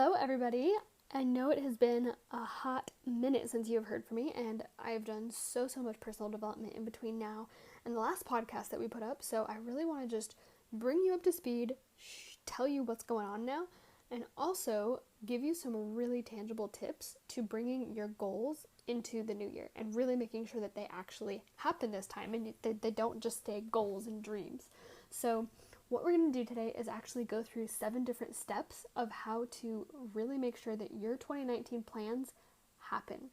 Hello, everybody. I know it has been a hot minute since you have heard from me, and I've done so much personal development in between now and the last podcast that we put up, so I really want to just bring you up to speed, tell you what's going on now, and also give you some really tangible tips to bringing your goals into the new year and really making sure that they actually happen this time and they don't just stay goals and dreams. So what we're going to do today is actually go through 7 different steps of how to really make sure that your 2019 plans happen.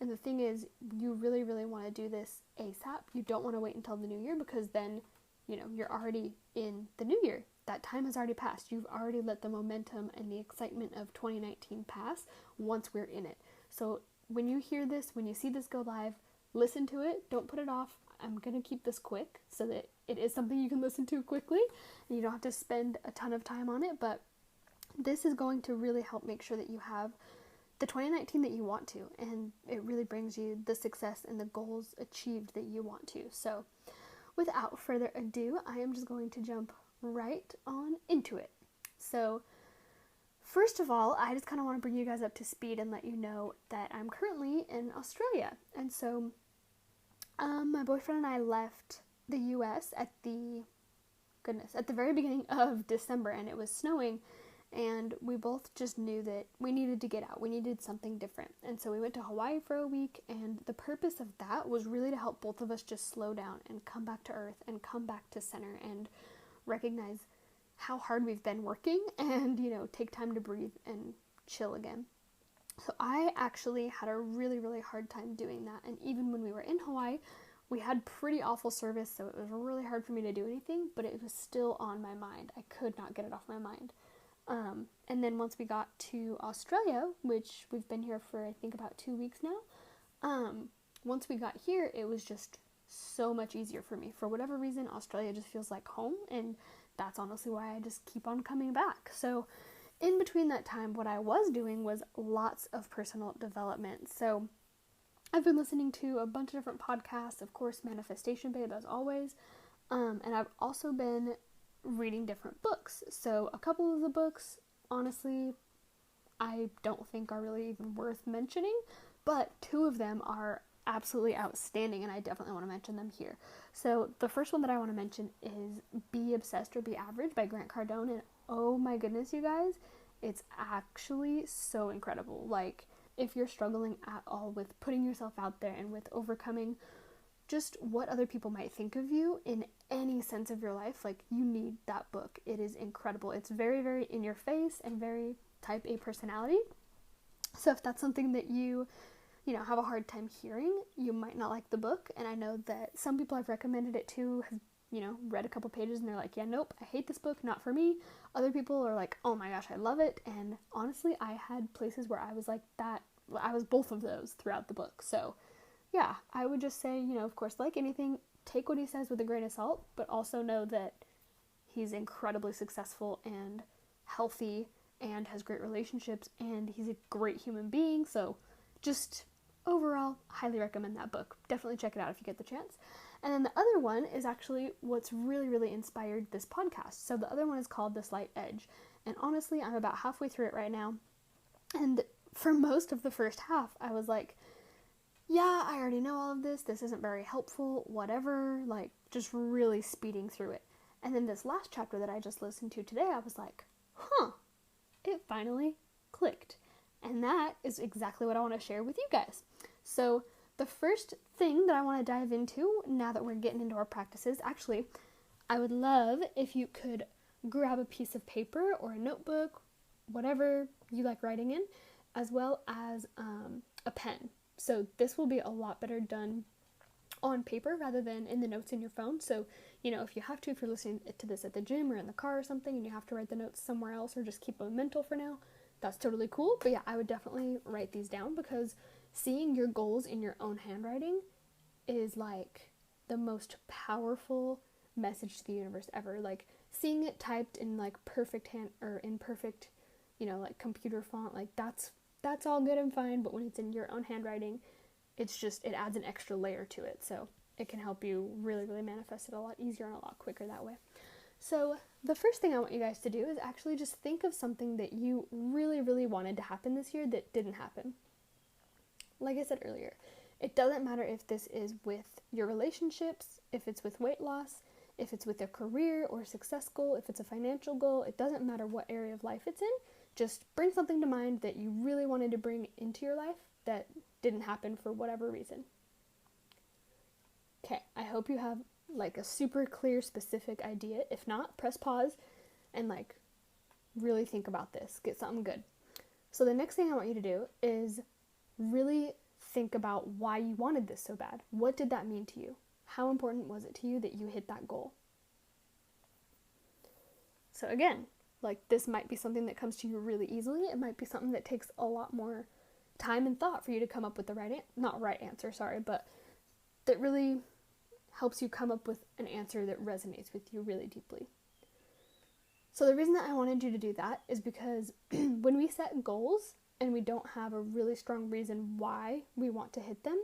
And the thing is, you really want to do this ASAP. You don't want to wait until the new year because then, you're already in the new year. That time has already passed. You've already let the momentum and the excitement of 2019 pass once we're in it. So when you hear this, when you see this go live, listen to it. Don't put it off. I'm going to keep this quick so that it is something you can listen to quickly and you don't have to spend a ton of time on it, but this is going to really help make sure that you have the 2019 that you want to, and it really brings you the success and the goals achieved that you want to. So without further ado, I am just going to jump right on into it. So first of all, I just kind of want to bring you guys up to speed and let you know that I'm currently in Australia. And so my boyfriend and I left the US at the very beginning of December, and it was snowing, and we both just knew that we needed to get out. We needed something different. And so we went to Hawaii for a week, and the purpose of that was really to help both of us just slow down and come back to earth and come back to center and recognize how hard we've been working and, take time to breathe and chill again. So I actually had a really hard time doing that. And even when we were in Hawaii, we had pretty awful service, so it was really hard for me to do anything, but it was still on my mind. I could not get it off my mind. And then once we got to Australia, which we've been here for, I think, about 2 weeks now, once we got here, it was just so much easier for me. For whatever reason, Australia just feels like home, and that's honestly why I just keep on coming back. So in between that time, what I was doing was lots of personal development. So I've been listening to a bunch of different podcasts, of course, Manifestation Babe as always, and I've also been reading different books. So a couple of the books, honestly, I don't think are really even worth mentioning, but 2 of them are absolutely outstanding, and I definitely want to mention them here. So the first one that I want to mention is Be Obsessed or Be Average by Grant Cardone, and oh my goodness, you guys, it's actually so incredible. Like, if you're struggling at all with putting yourself out there and with overcoming just what other people might think of you in any sense of your life, like, you need that book. It is incredible. It's very in your face and very type A personality. So if that's something that you have a hard time hearing, you might not like the book. And I know that some people I've recommended it to have, read a couple pages and they're like, yeah, nope, I hate this book, not for me. Other people are like, oh my gosh, I love it. And honestly, I had places where I was like that. I was both of those throughout the book. So yeah, I would just say, of course, like anything, take what he says with a grain of salt, but also know that he's incredibly successful and healthy and has great relationships and he's a great human being. So just overall, highly recommend that book. Definitely check it out if you get the chance. And then the other one is actually what's really inspired this podcast. So the other one is called The Slight Edge. And honestly, I'm about halfway through it right now. And for most of the first half, I was like, yeah, I already know all of this. This isn't very helpful, whatever, like just really speeding through it. And then this last chapter that I just listened to today, I was like, it finally clicked. And that is exactly what I want to share with you guys. So the first thing that I want to dive into now that we're getting into our practices, actually, I would love if you could grab a piece of paper or a notebook, whatever you like writing in, as well as a pen. So this will be a lot better done on paper rather than in the notes in your phone. So, if you have to, if you're listening to this at the gym or in the car or something and you have to write the notes somewhere else or just keep them mental for now, that's totally cool. But yeah, I would definitely write these down because seeing your goals in your own handwriting is like the most powerful message to the universe ever. Like, seeing it typed in like perfect hand or in perfect, like computer font, like that's all good and fine, but when it's in your own handwriting, it adds an extra layer to it, so it can help you really manifest it a lot easier and a lot quicker that way. So the first thing I want you guys to do is actually just think of something that you really, really wanted to happen this year that didn't happen. Like I said earlier, it doesn't matter if this is with your relationships, if it's with weight loss, if it's with a career or success goal, if it's a financial goal. It doesn't matter what area of life it's in. Just bring something to mind that you really wanted to bring into your life that didn't happen for whatever reason. Okay, I hope you have like a super clear, specific idea. If not, press pause and like really think about this. Get something good. So the next thing I want you to do is really think about why you wanted this so bad. What did that mean to you? How important was it to you that you hit that goal? So again, like this might be something that comes to you really easily. It might be something that takes a lot more time and thought for you to come up with the right answer, but that really helps you come up with an answer that resonates with you really deeply. So the reason that I wanted you to do that is because when we set goals and we don't have a really strong reason why we want to hit them,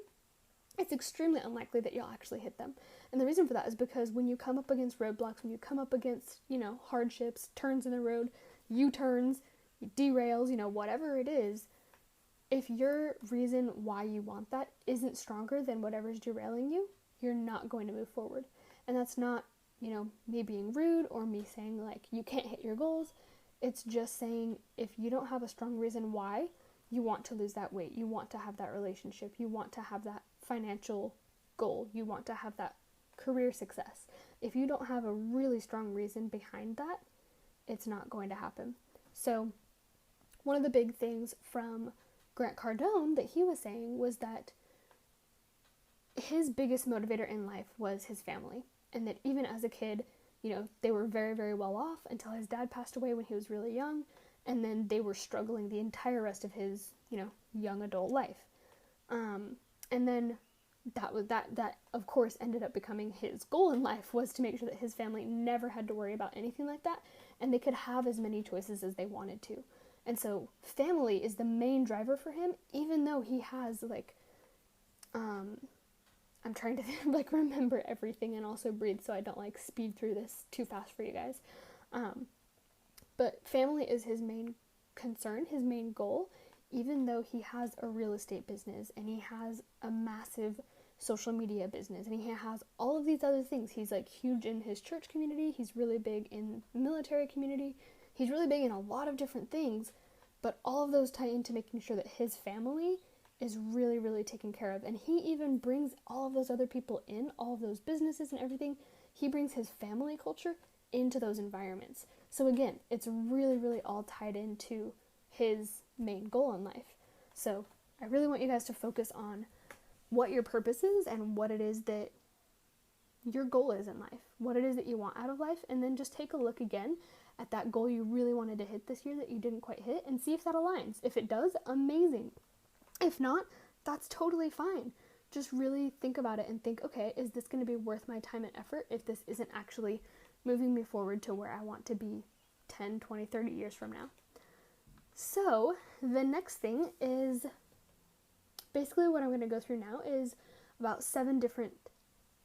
it's extremely unlikely that you'll actually hit them. And the reason for that is because when you come up against roadblocks, when you come up against, hardships, turns in the road, U-turns, derails, whatever it is, if your reason why you want that isn't stronger than whatever's derailing you, you're not going to move forward. And that's not, me being rude or me saying like you can't hit your goals. It's just saying if you don't have a strong reason why you want to lose that weight, you want to have that relationship, you want to have that financial goal, you want to have that career success. If you don't have a really strong reason behind that, it's not going to happen. So one of the big things from Grant Cardone that he was saying was that his biggest motivator in life was his family, and that even as a kid, they were very, very well off until his dad passed away when he was really young, and then they were struggling the entire rest of his, young adult life. And then that of course ended up becoming his goal in life, was to make sure that his family never had to worry about anything like that, and they could have as many choices as they wanted to. And so family is the main driver for him, even though he has I'm trying to remember everything and also breathe so I don't speed through this too fast for you guys. But family is his main concern, his main goal, even though he has a real estate business and he has a massive social media business and he has all of these other things. He's huge in his church community. He's really big in the military community. He's really big in a lot of different things, but all of those tie into making sure that his family is really, really taken care of. And he even brings all of those other people in, all of those businesses and everything. He brings his family culture into those environments. So again, it's really, really all tied into his main goal in life. So I really want you guys to focus on what your purpose is and what it is that your goal is in life, what it is that you want out of life, and then just take a look again at that goal you really wanted to hit this year that you didn't quite hit and see if that aligns. If it does, amazing. If not, that's totally fine. Just really think about it and think, okay, is this going to be worth my time and effort if this isn't actually moving me forward to where I want to be 10, 20, 30 years from now? So the next thing is basically what I'm going to go through now is about 7 different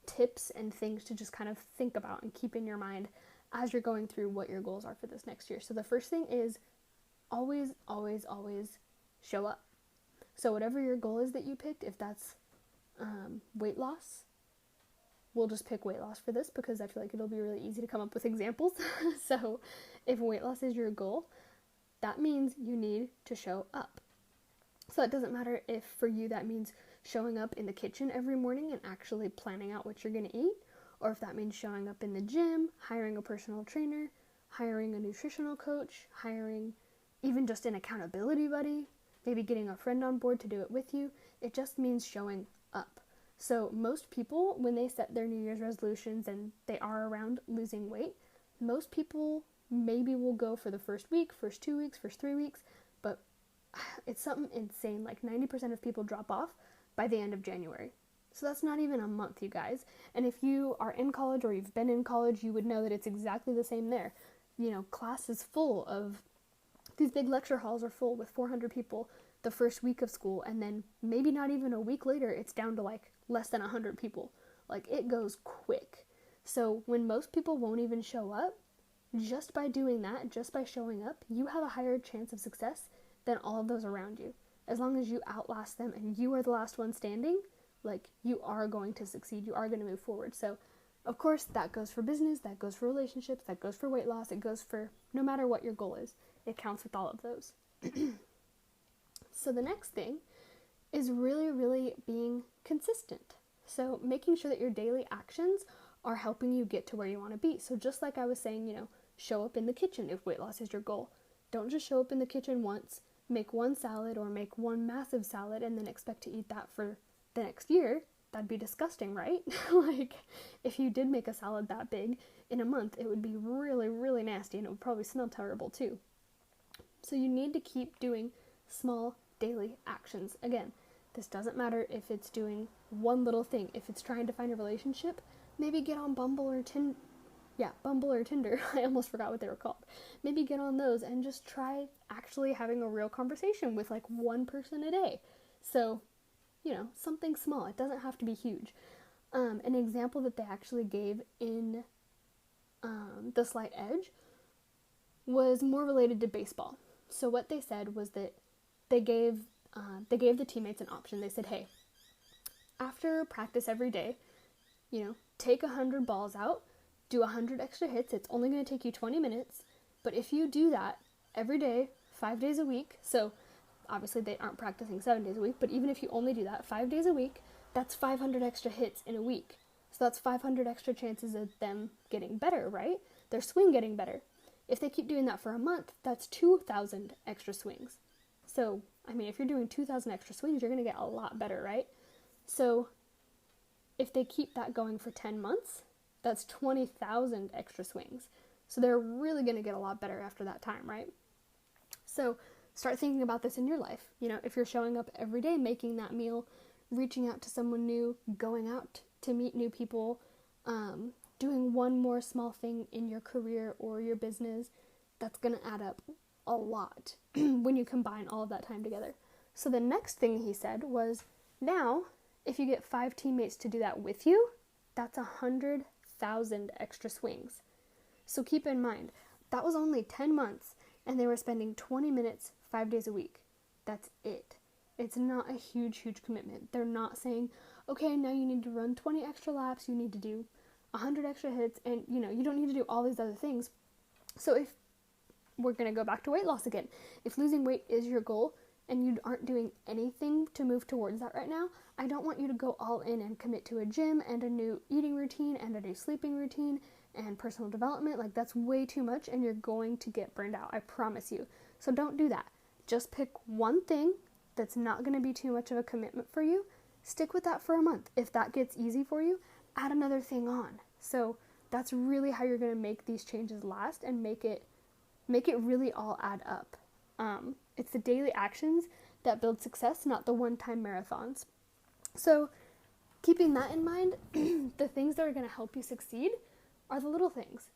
tips and things to just kind of think about and keep in your mind as you're going through what your goals are for this next year. So the first thing is always, always, always show up. So whatever your goal is that you picked, if that's weight loss, we'll just pick weight loss for this because I feel like it'll be really easy to come up with examples. So if weight loss is your goal, that means you need to show up. So it doesn't matter if for you that means showing up in the kitchen every morning and actually planning out what you're going to eat, or if that means showing up in the gym, hiring a personal trainer, hiring a nutritional coach, hiring even just an accountability buddy, maybe getting a friend on board to do it with you. It just means showing up. So most people, when they set their New Year's resolutions and they are around losing weight, most people maybe will go for the first week, first 2 weeks, first 3 weeks, but it's something insane. 90% of people drop off by the end of January. So that's not even a month, you guys. And if you are in college or you've been in college, you would know that it's exactly the same there. Class is full of, these big lecture halls are full with 400 people the first week of school, and then maybe not even a week later, it's down to less than 100 people. It goes quick. So when most people won't even show up, just by doing that, just by showing up, you have a higher chance of success than all of those around you. As long as you outlast them and you are the last one standing, like, you are going to succeed, you are going to move forward. So of course that goes for business, that goes for relationships, that goes for weight loss, it goes for no matter what your goal is, it counts with all of those. So the next thing is really being consistent. So making sure that your daily actions are helping you get to where you want to be. So just like I was saying, show up in the kitchen if weight loss is your goal. Don't just show up in the kitchen once, make one salad or make one massive salad and then expect to eat that for the next year. That'd be disgusting, right? Like, if you did make a salad that big in a month, it would be really nasty and it would probably smell terrible too. So you need to keep doing small daily actions. Again, this doesn't matter if it's doing one little thing. If it's trying to find a relationship, maybe get on Bumble or Tinder. I almost forgot what they were called. Maybe get on those and just try actually having a real conversation with like one person a day. So, something small. It doesn't have to be huge. An example that they actually gave in The Slight Edge was more related to baseball. So what they said was that they gave the teammates an option. They said, hey, after practice every day, take 100 balls out, do 100 extra hits. It's only going to take you 20 minutes. But if you do that every day, 5 days a week, so obviously they aren't practicing 7 days a week, but even if you only do that 5 days a week, that's 500 extra hits in a week. So that's 500 extra chances of them getting better, right? Their swing getting better. If they keep doing that for a month, that's 2,000 extra swings. So, if you're doing 2,000 extra swings, you're going to get a lot better, right? So if they keep that going for 10 months, that's 20,000 extra swings. So they're really going to get a lot better after that time, right? So start thinking about this in your life. If you're showing up every day, making that meal, reaching out to someone new, going out to meet new people, doing one more small thing in your career or your business, that's going to add up a lot when you combine all of that time together. So the next thing he said was, now, if you get 5 teammates to do that with you, that's 100,000 extra swings. So keep in mind, that was only 10 months, and they were spending 20 minutes 5 days a week. That's it. It's not a huge commitment. They're not saying, okay, now you need to run 20 extra laps, you need to do 100 extra hits, and you don't need to do all these other things. So if we're going to go back to weight loss again, if losing weight is your goal and you aren't doing anything to move towards that right now, I don't want you to go all in and commit to a gym and a new eating routine and a new sleeping routine and personal development. Like, that's way too much and you're going to get burned out, I promise you. So don't do that. Just pick one thing that's not going to be too much of a commitment for you. Stick with that for a month. If that gets easy for you, add another thing on. So that's really how you're going to make these changes last and make it really all add up. It's the daily actions that build success, not the one-time marathons. So keeping that in mind, the things that are going to help you succeed are the little things.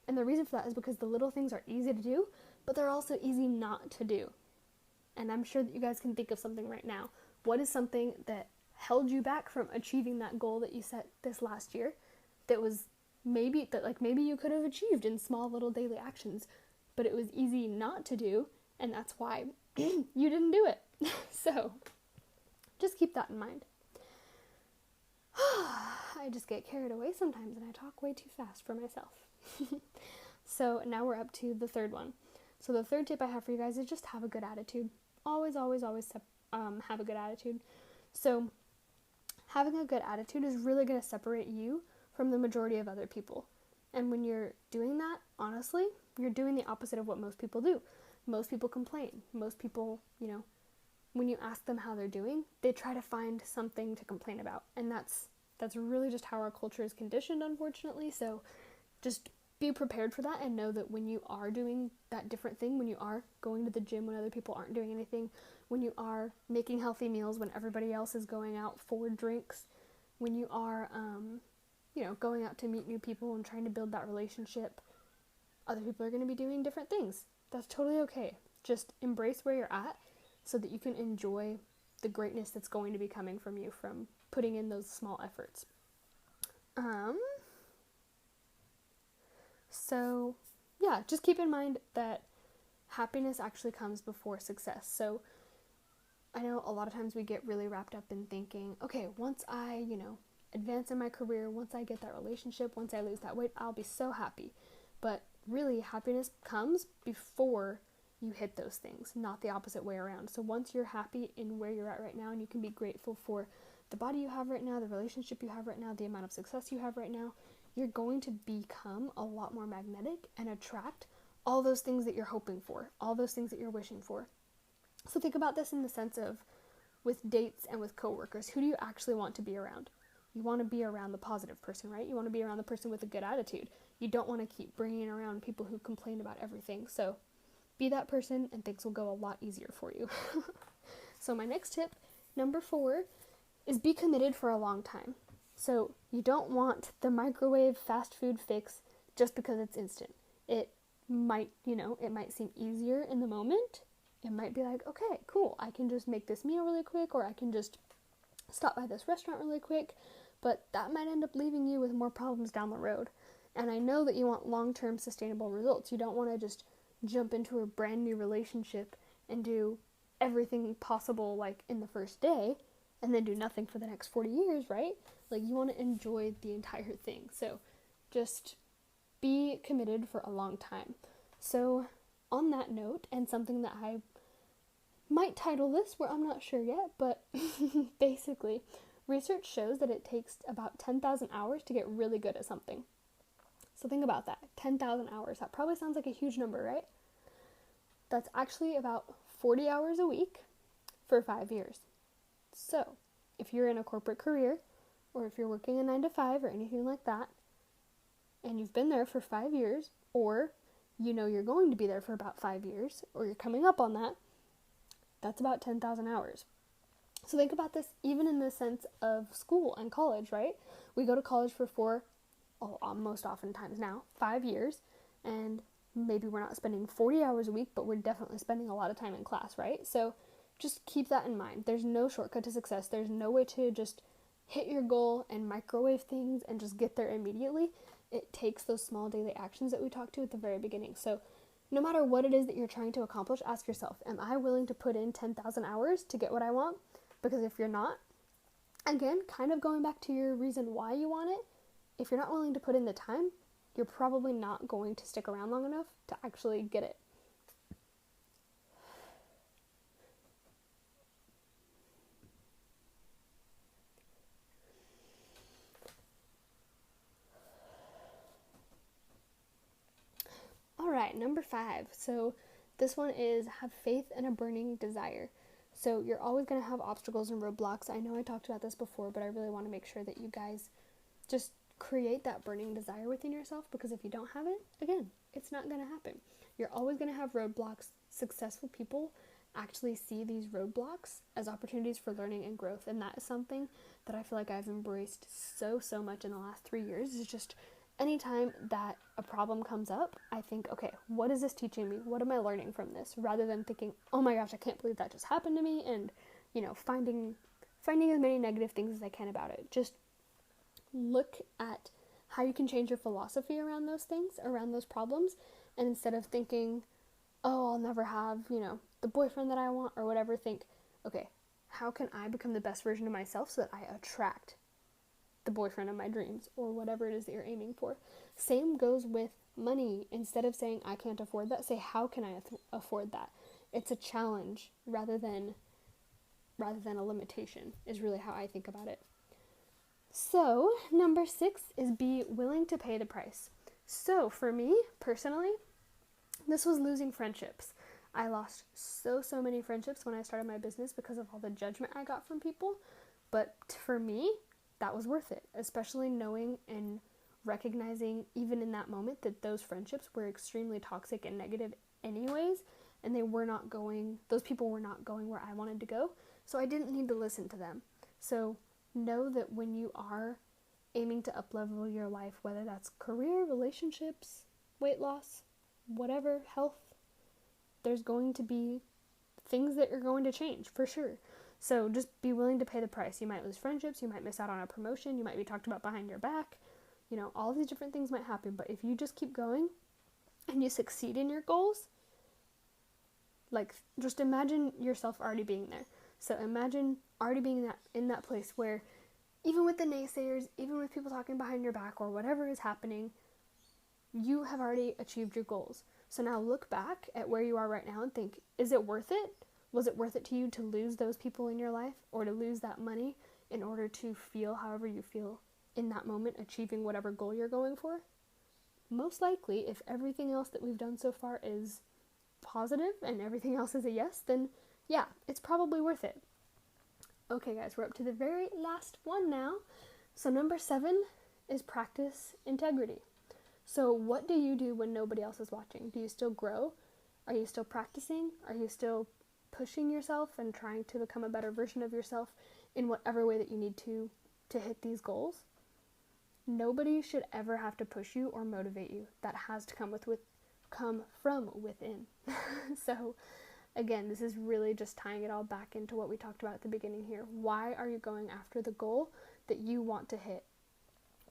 And the reason for that is because the little things are easy to do, but they're also easy not to do. And I'm sure that you guys can think of something right now. What is something that held you back from achieving that goal that you set this last year that maybe you could have achieved in small little daily actions, but it was easy not to do, and that's why you didn't do it. So just keep that in mind. I just get carried away sometimes and I talk way too fast for myself. So now we're up to the third one. So the third tip I have for you guys is just have a good attitude. Always have a good attitude. So having a good attitude is really going to separate you from the majority of other people. And when you're doing that, honestly, you're doing the opposite of what most people do. Most people complain. Most people, when you ask them how they're doing, they try to find something to complain about. And that's really just how our culture is conditioned, unfortunately. So just be prepared for that and know that when you are doing that different thing, when you are going to the gym when other people aren't doing anything, when you are making healthy meals when everybody else is going out for drinks, when you are, going out to meet new people and trying to build that relationship, other people are going to be doing different things. That's totally okay. Just embrace where you're at so that you can enjoy the greatness that's going to be coming from you from putting in those small efforts. So yeah, just keep in mind that happiness actually comes before success. So I know a lot of times we get really wrapped up in thinking, okay, once I, advance in my career, once I get that relationship, once I lose that weight, I'll be so happy. But really, happiness comes before you hit those things, not the opposite way around. So once you're happy in where you're at right now, and you can be grateful for the body you have right now, the relationship you have right now, the amount of success you have right now, you're going to become a lot more magnetic and attract all those things that you're hoping for, all those things that you're wishing for. So think about this in the sense of with dates and with coworkers. Who do you actually want to be around? You want to be around the positive person, right? You want to be around the person with a good attitude. You don't want to keep bringing around people who complain about everything. So be that person and things will go a lot easier for you. So my next tip, number 4, is be committed for a long time. So you don't want the microwave fast food fix just because it's instant. It might seem easier in the moment. It might be like, okay, cool, I can just make this meal really quick, or I can just stop by this restaurant really quick, but that might end up leaving you with more problems down the road. And I know that you want long-term sustainable results. You don't want to just jump into a brand new relationship and do everything possible like in the first day and then do nothing for the next 40 years, right? Like, you want to enjoy the entire thing. So just be committed for a long time. So on that note, and something that I might title this, where I'm not sure yet, but basically, research shows that it takes about 10,000 hours to get really good at something. So think about that, 10,000 hours. That probably sounds like a huge number, right? That's actually about 40 hours a week for 5 years. So if you're in a corporate career, or if you're working a 9 to 5 or anything like that, and you've been there for 5 years, or you're going to be there for about 5 years, or you're coming up on that, that's about 10,000 hours. So think about this even in the sense of school and college, right? We go to college for most oftentimes now, 5 years, and maybe we're not spending 40 hours a week, but we're definitely spending a lot of time in class, right? So just keep that in mind. There's no shortcut to success. There's no way to just hit your goal and microwave things and just get there immediately. It takes those small daily actions that we talked to at the very beginning. So no matter what it is that you're trying to accomplish, ask yourself, am I willing to put in 10,000 hours to get what I want? Because if you're not, again, kind of going back to your reason why you want it, if you're not willing to put in the time, you're probably not going to stick around long enough to actually get it. Alright, number 5. So this one is have faith and a burning desire. So you're always going to have obstacles and roadblocks. I know I talked about this before, but I really want to make sure that you guys just create that burning desire within yourself, because if you don't have it, again, it's not going to happen. You're always going to have roadblocks. Successful people actually see these roadblocks as opportunities for learning and growth, and that is something that I feel like I've embraced so much in the last 3 years. Is just anytime that a problem comes up, I think, okay, what is this teaching me? What am I learning from this? Rather than thinking, oh my gosh, I can't believe that just happened to me, and finding as many negative things as I can about it. Just look at how you can change your philosophy around those things, around those problems, and instead of thinking, oh, I'll never have, the boyfriend that I want or whatever, think, okay, how can I become the best version of myself so that I attract the boyfriend of my dreams, or whatever it is that you're aiming for. Same goes with money. Instead of saying, I can't afford that, say, how can I afford that? It's a challenge rather than a limitation, is really how I think about it. So, number 6 is be willing to pay the price. So, for me, personally, this was losing friendships. I lost so many friendships when I started my business because of all the judgment I got from people. But for me, that was worth it, especially knowing and recognizing even in that moment that those friendships were extremely toxic and negative anyways, and those people were not going where I wanted to go, so I didn't need to listen to them. So know that when you are aiming to up-level your life, whether that's career, relationships, weight loss, whatever, health, there's going to be things that are going to change, for sure. So just be willing to pay the price. You might lose friendships, you might miss out on a promotion, you might be talked about behind your back, all these different things might happen, but if you just keep going and you succeed in your goals, like, just imagine yourself already being there. So imagine already being in that place where even with the naysayers, even with people talking behind your back or whatever is happening, you have already achieved your goals. So now look back at where you are right now and think, is it worth it? Was it worth it to you to lose those people in your life or to lose that money in order to feel however you feel in that moment, achieving whatever goal you're going for? Most likely, if everything else that we've done so far is positive and everything else is a yes, then yeah, it's probably worth it. Okay guys, we're up to the very last one now. So number 7 is practice integrity. So what do you do when nobody else is watching? Do you still grow? Are you still practicing? Are you still pushing yourself and trying to become a better version of yourself in whatever way that you need to hit these goals? Nobody should ever have to push you or motivate you. That has to come from within. So again, this is really just tying it all back into what we talked about at the beginning here. Why are you going after the goal that you want to hit?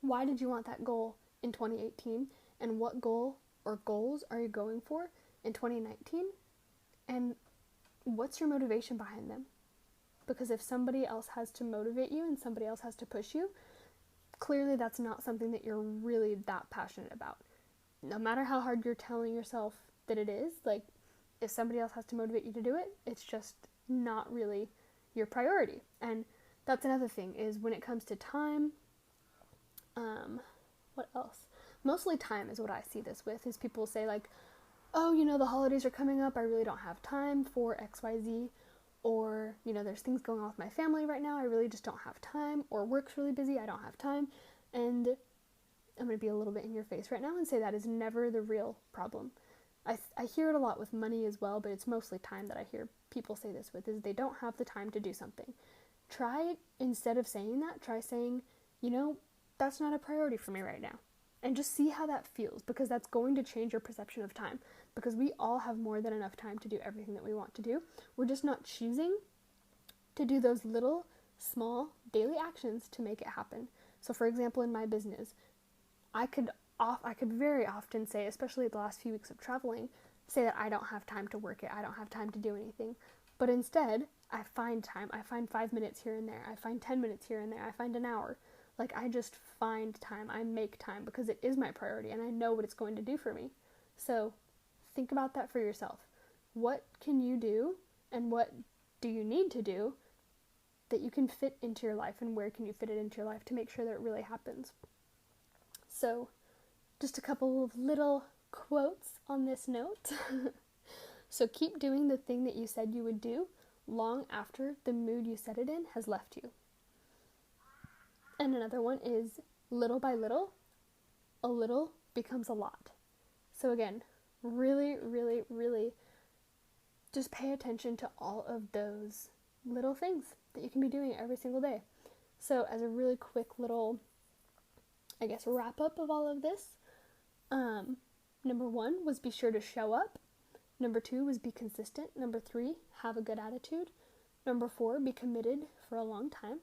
Why did you want that goal in 2018? And what goal or goals are you going for in 2019? And what's your motivation behind them? Because if somebody else has to motivate you and somebody else has to push you, clearly that's not something that you're really that passionate about. No matter how hard you're telling yourself that it is, like, if somebody else has to motivate you to do it, it's just not really your priority. And that's another thing, is when it comes to time, what else? Mostly time is what I see this with, is people say like, oh, the holidays are coming up, I really don't have time for XYZ, or, there's things going on with my family right now, I really just don't have time, or work's really busy, I don't have time. And I'm going to be a little bit in your face right now and say that is never the real problem. I hear it a lot with money as well, but it's mostly time that I hear people say this with, is they don't have the time to do something. Try, instead of saying that, try saying, that's not a priority for me right now. And just see how that feels, because that's going to change your perception of time. Because we all have more than enough time to do everything that we want to do. We're just not choosing to do those little, small, daily actions to make it happen. So for example, in my business, I could very often say, especially the last few weeks of traveling, say that I don't have time to work it, I don't have time to do anything. But instead, I find time. I find 5 minutes here and there. I find 10 minutes here and there. I find an hour. Like, I just find time. I make time because it is my priority and I know what it's going to do for me. So think about that for yourself. What can you do and what do you need to do that you can fit into your life, and where can you fit it into your life to make sure that it really happens? So just a couple of little quotes on this note. So keep doing the thing that you said you would do long after the mood you set it in has left you. And another one is, little by little, a little becomes a lot. So again, really, really, really just pay attention to all of those little things that you can be doing every single day. So as a really quick little, wrap up of all of this, number 1 was be sure to show up. Number 2 was be consistent. Number 3, have a good attitude. Number 4, be committed for a long time.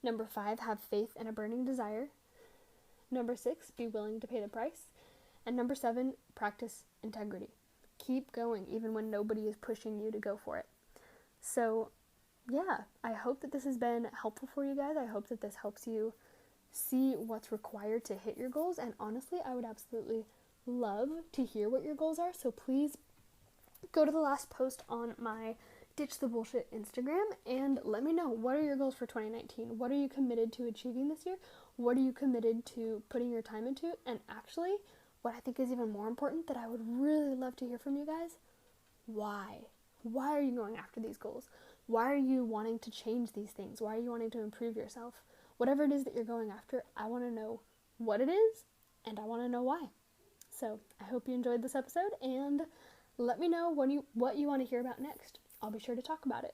Number 5, have faith and a burning desire. Number 6, be willing to pay the price. And number 7, practice integrity. Keep going even when nobody is pushing you to go for it. So yeah, I hope that this has been helpful for you guys. I hope that this helps you see what's required to hit your goals. And honestly, I would absolutely love to hear what your goals are. So please go to the last post on my Ditch the Bullshit Instagram and let me know, what are your goals for 2019? What are you committed to achieving this year? What are you committed to putting your time into? And actually, what I think is even more important that I would really love to hear from you guys, why? Why are you going after these goals? Why are you wanting to change these things? Why are you wanting to improve yourself? Whatever it is that you're going after, I want to know what it is and I want to know why. So I hope you enjoyed this episode and let me know what you want to hear about next. I'll be sure to talk about it.